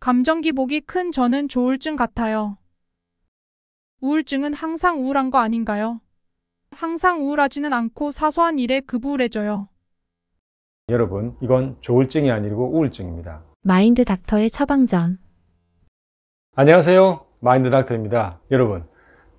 감정 기복이 큰 저는 조울증 같아요. 우울증은 항상 우울한 거 아닌가요? 항상 우울하지는 않고 사소한 일에 급우울해져요. 여러분, 이건 조울증이 아니고 우울증입니다. 마인드 닥터의 처방전. 안녕하세요. 마인드 닥터입니다. 여러분,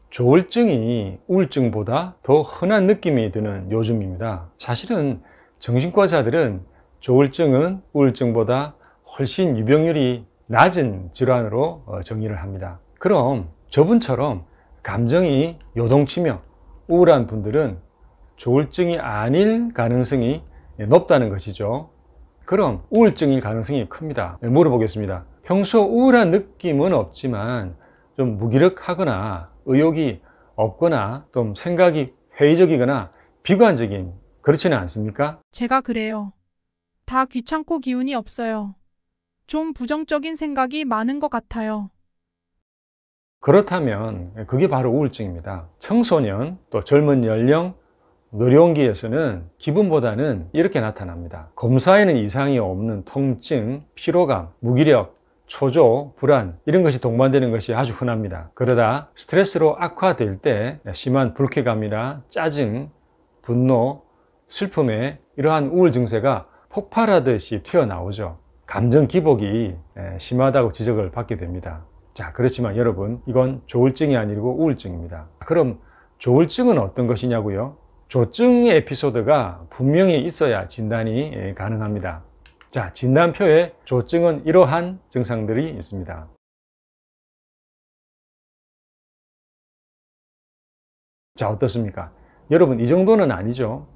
조울증이 우울증보다 더 흔한 느낌이 드는 요즘입니다. 사실은 정신과의사들은 조울증은 우울증보다 훨씬 유병률이 낮은 질환으로 정의를 합니다. 그럼 저분처럼 감정이 요동치며 우울한 분들은 조울증이 아닐 가능성이 높다는 것이죠. 그럼 우울증일 가능성이 큽니다. 물어보겠습니다. 평소 우울한 느낌은 없지만 좀 무기력하거나 의욕이 없거나 좀 생각이 회의적이거나 비관적인, 그렇지는 않습니까? 제가 그래요. 다 귀찮고 기운이 없어요. 좀 부정적인 생각이 많은 것 같아요. 그렇다면 그게 바로 우울증입니다. 청소년, 또 젊은 연령, 노령기에서는 기분보다는 이렇게 나타납니다. 검사에는 이상이 없는 통증, 피로감, 무기력, 초조, 불안, 이런 것이 동반되는 것이 아주 흔합니다. 그러다 스트레스로 악화될 때 심한 불쾌감이나 짜증, 분노, 슬픔에 이러한 우울 증세가 폭발하듯이 튀어나오죠. 감정 기복이 심하다고 지적을 받게 됩니다. 자, 그렇지만 여러분, 이건 조울증이 아니고 우울증입니다. 그럼 조울증은 어떤 것이냐고요? 조증의 에피소드가 분명히 있어야 진단이 가능합니다. 자, 진단표에 조증은 이러한 증상들이 있습니다. 자, 어떻습니까? 여러분, 이 정도는 아니죠.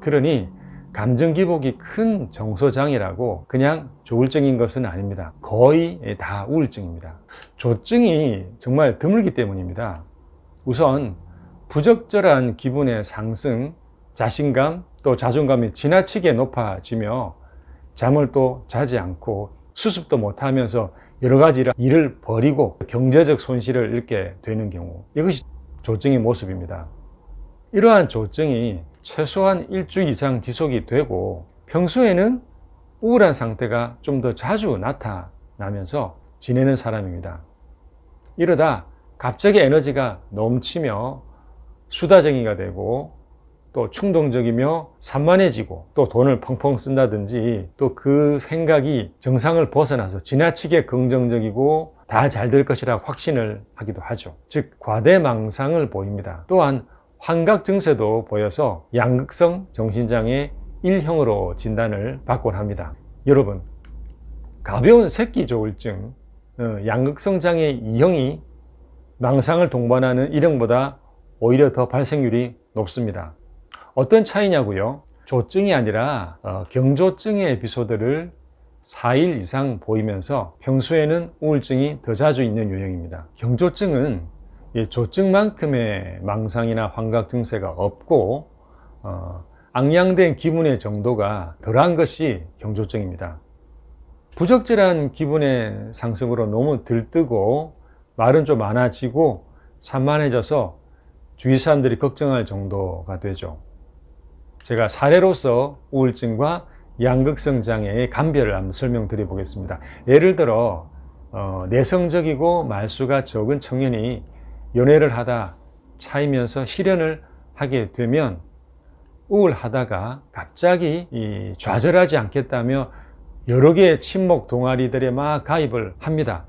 그러니 감정 기복이 큰 정서장애라고 그냥 조울증인 것은 아닙니다. 거의 다 우울증입니다. 조증이 정말 드물기 때문입니다. 우선 부적절한 기분의 상승, 자신감, 또 자존감이 지나치게 높아지며 잠을 또 자지 않고 수습도 못하면서 여러 가지 일을 벌이고 경제적 손실을 입게 되는 경우, 이것이 조증의 모습입니다. 이러한 조증이 최소한 일주일 이상 지속이 되고 평소에는 우울한 상태가 좀 더 자주 나타나면서 지내는 사람입니다. 이러다 갑자기 에너지가 넘치며 수다쟁이가 되고 또 충동적이며 산만해지고 또 돈을 펑펑 쓴다든지 또 그 생각이 정상을 벗어나서 지나치게 긍정적이고 다 잘 될 것이라 확신을 하기도 하죠. 즉 과대망상을 보입니다. 또한 환각 증세도 보여서 양극성 정신장애 1형으로 진단을 받곤 합니다. 여러분, 가벼운 새끼 조울증, 양극성 장애 2형이 망상을 동반하는 1형보다 오히려 더 발생률이 높습니다. 어떤 차이냐고요? 조증이 아니라 경조증의 에피소드를 4일 이상 보이면서 평소에는 우울증이 더 자주 있는 유형입니다. 경조증은 조증만큼의 망상이나 환각 증세가 없고 앙양된 기분의 정도가 덜한 것이 경조증입니다. 부적절한 기분의 상승으로 너무 들뜨고 말은 좀 많아지고 산만해져서 주위 사람들이 걱정할 정도가 되죠. 제가 사례로서 우울증과 양극성 장애의 감별을 한번 설명드려 보겠습니다. 예를 들어 내성적이고 말수가 적은 청년이 연애를 하다 차이면서 실연을 하게 되면 우울하다가 갑자기 좌절하지 않겠다며 여러 개의 친목 동아리들에 막 가입을 합니다.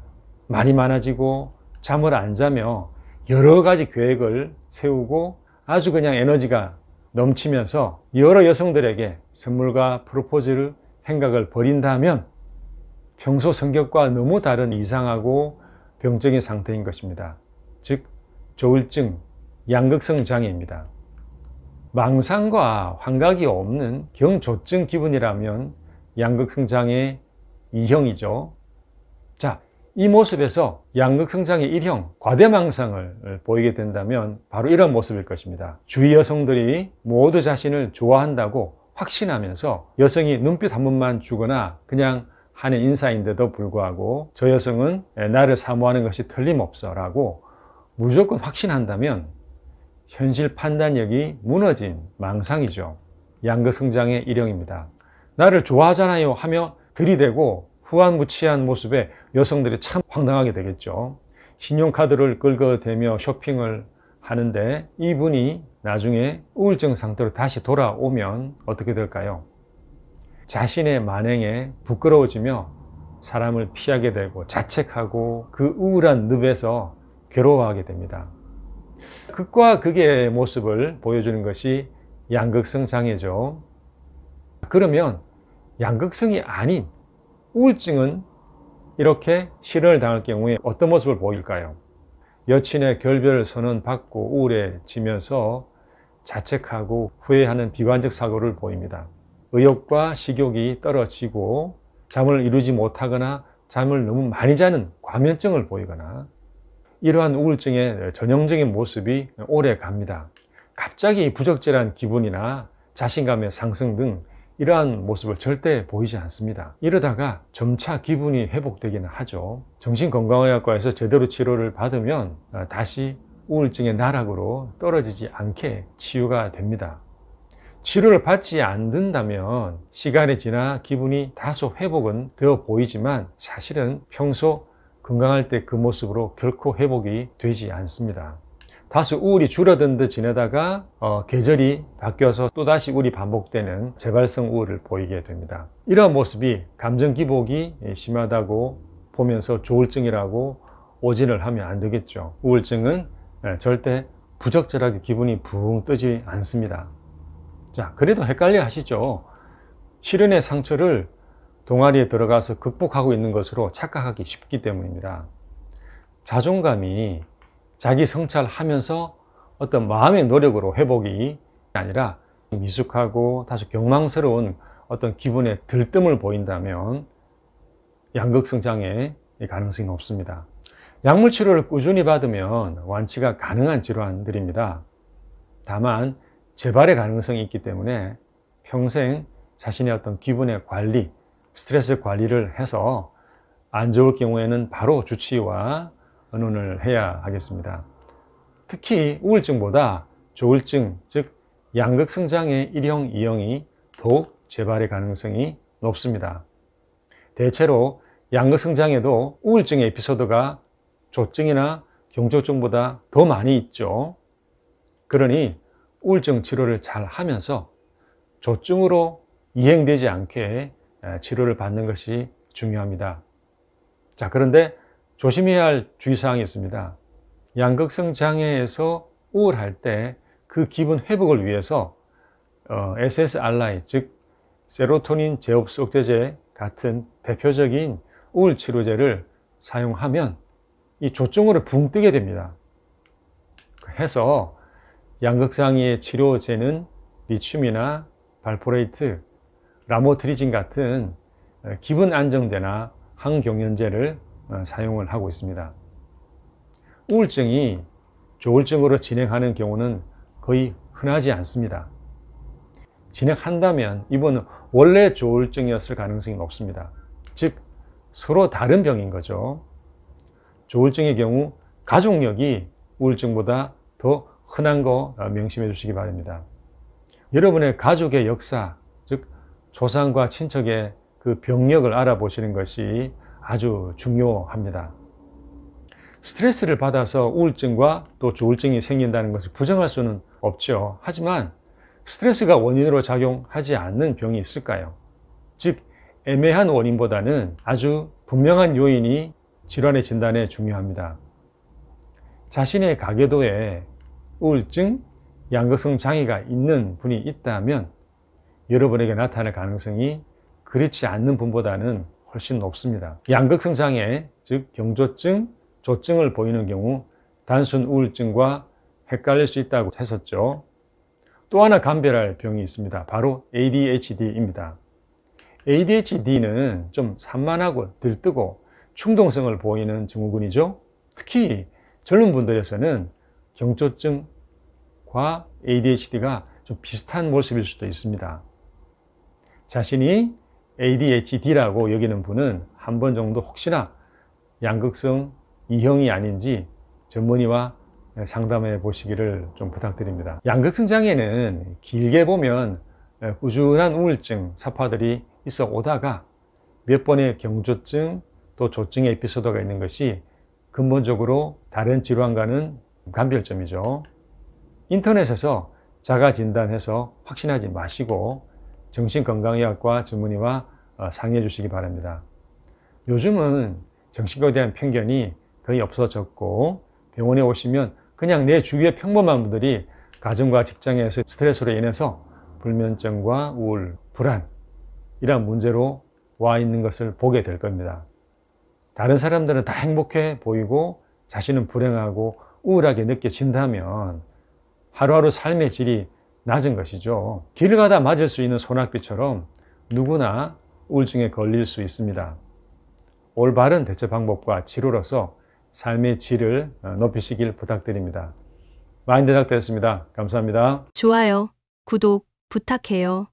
말이 많아지고 잠을 안 자며 여러 가지 계획을 세우고 아주 그냥 에너지가 넘치면서 여러 여성들에게 선물과 프로포즈를 생각을 벌인다면 평소 성격과 너무 다른 이상하고 병적인 상태인 것입니다. 즉 조울증, 양극성 장애입니다. 망상과 환각이 없는 경조증 기분이라면 양극성 장애 2형이죠. 자, 이 모습에서 양극성 장애 1형, 과대망상을 보이게 된다면 바로 이런 모습일 것입니다. 주위 여성들이 모두 자신을 좋아한다고 확신하면서 여성이 눈빛 한 번만 주거나 그냥 하는 인사인데도 불구하고 저 여성은 나를 사모하는 것이 틀림없어 라고 무조건 확신한다면 현실 판단력이 무너진 망상이죠. 양극성 장애 1형입니다. 나를 좋아하잖아요 하며 들이대고 후안무치한 모습에 여성들이 참 황당하게 되겠죠. 신용카드를 긁어대며 쇼핑을 하는데 이분이 나중에 우울증 상태로 다시 돌아오면 어떻게 될까요? 자신의 만행에 부끄러워지며 사람을 피하게 되고 자책하고 그 우울한 늪에서 괴로워하게 됩니다. 극과 극의 모습을 보여주는 것이 양극성 장애죠. 그러면 양극성이 아닌 우울증은 이렇게 실현을 당할 경우에 어떤 모습을 보일까요? 여친의 결별 선언 받고 우울해지면서 자책하고 후회하는 비관적 사고를 보입니다. 의욕과 식욕이 떨어지고 잠을 이루지 못하거나 잠을 너무 많이 자는 과면증을 보이거나 이러한 우울증의 전형적인 모습이 오래 갑니다. 갑자기 부적절한 기분이나 자신감의 상승 등 이러한 모습을 절대 보이지 않습니다. 이러다가 점차 기분이 회복되기는 하죠. 정신건강의학과에서 제대로 치료를 받으면 다시 우울증의 나락으로 떨어지지 않게 치유가 됩니다. 치료를 받지 않는다면 시간이 지나 기분이 다소 회복은 되어 보이지만 사실은 평소 건강할 때 그 모습으로 결코 회복이 되지 않습니다. 다소 우울이 줄어든 듯 지내다가 계절이 바뀌어서 또다시 우울이 반복되는 재발성 우울을 보이게 됩니다. 이러한 모습이 감정 기복이 심하다고 보면서 조울증이라고 오진을 하면 안 되겠죠. 우울증은 절대 부적절하게 기분이 붕 뜨지 않습니다. 자, 그래도 헷갈려 하시죠. 실연의 상처를 동아리에 들어가서 극복하고 있는 것으로 착각하기 쉽기 때문입니다. 자존감이 자기 성찰하면서 어떤 마음의 노력으로 회복이 아니라 미숙하고 다소 경망스러운 어떤 기분의 들뜸을 보인다면 양극성 장애의 가능성이 높습니다. 약물 치료를 꾸준히 받으면 완치가 가능한 질환들입니다. 다만 재발의 가능성이 있기 때문에 평생 자신의 어떤 기분의 관리, 스트레스 관리를 해서 안 좋을 경우에는 바로 주치의와 의논을 해야 하겠습니다. 특히 우울증보다 조울증, 즉 양극성 장애 1형, 2형이 더욱 재발의 가능성이 높습니다. 대체로 양극성 장애도 우울증의 에피소드가 조증이나 경조증보다 더 많이 있죠. 그러니 우울증 치료를 잘 하면서 조증으로 이행되지 않게 치료를 받는 것이 중요합니다. 자, 그런데 조심해야 할 주의사항이 있습니다. 양극성 장애에서 우울할 때 그 기분 회복을 위해서 SSRI, 즉 세로토닌 제흡수억제제 같은 대표적인 우울 치료제를 사용하면 이 조증으로 붕 뜨게 됩니다. 해서 양극장애의 치료제는 리튬이나 발포레이트, 라모트리진 같은 기분 안정제나 항경련제를 사용을 하고 있습니다. 우울증이 조울증으로 진행하는 경우는 거의 흔하지 않습니다. 진행한다면 이번은 원래 조울증이었을 가능성이 높습니다. 즉 서로 다른 병인 거죠. 조울증의 경우 가족력이 우울증보다 더 흔한 거 명심해 주시기 바랍니다. 여러분의 가족의 역사, 즉 조상과 친척의 그 병력을 알아보시는 것이 아주 중요합니다. 스트레스를 받아서 우울증과 또 조울증이 생긴다는 것을 부정할 수는 없죠. 하지만 스트레스가 원인으로 작용하지 않는 병이 있을까요? 즉 애매한 원인보다는 아주 분명한 요인이 질환의 진단에 중요합니다. 자신의 가계도에 우울증, 양극성 장애가 있는 분이 있다면 여러분에게 나타날 가능성이 그렇지 않는 분보다는 훨씬 높습니다. 양극성 장애, 즉 경조증, 조증을 보이는 경우 단순 우울증과 헷갈릴 수 있다고 했었죠. 또 하나 감별할 병이 있습니다. 바로 ADHD입니다. ADHD는 좀 산만하고 들뜨고 충동성을 보이는 증후군이죠. 특히 젊은 분들에서는 경조증과 ADHD가 좀 비슷한 모습일 수도 있습니다. 자신이 ADHD라고 여기는 분은 한 번 정도 혹시나 양극성 2형이 아닌지 전문의와 상담해 보시기를 좀 부탁드립니다. 양극성 장애는 길게 보면 꾸준한 우울증 사파들이 있어 오다가 몇 번의 경조증 또 조증의 에피소드가 있는 것이 근본적으로 다른 질환과는 감별점이죠. 인터넷에서 자가 진단해서 확신하지 마시고 정신건강의학과 전문의와 상의해 주시기 바랍니다. 요즘은 정신과에 대한 편견이 거의 없어졌고 병원에 오시면 그냥 내 주위의 평범한 분들이 가정과 직장에서 스트레스로 인해서 불면증과 우울, 불안 이런 문제로 와 있는 것을 보게 될 겁니다. 다른 사람들은 다 행복해 보이고 자신은 불행하고 우울하게 느껴진다면 하루하루 삶의 질이 낮은 것이죠. 길 가다 맞을 수 있는 소낙비처럼 누구나 우울증에 걸릴 수 있습니다. 올바른 대처 방법과 치료로서 삶의 질을 높이시길 부탁드립니다. 마인드 닥터였습니다. 감사합니다. 좋아요, 구독 부탁해요.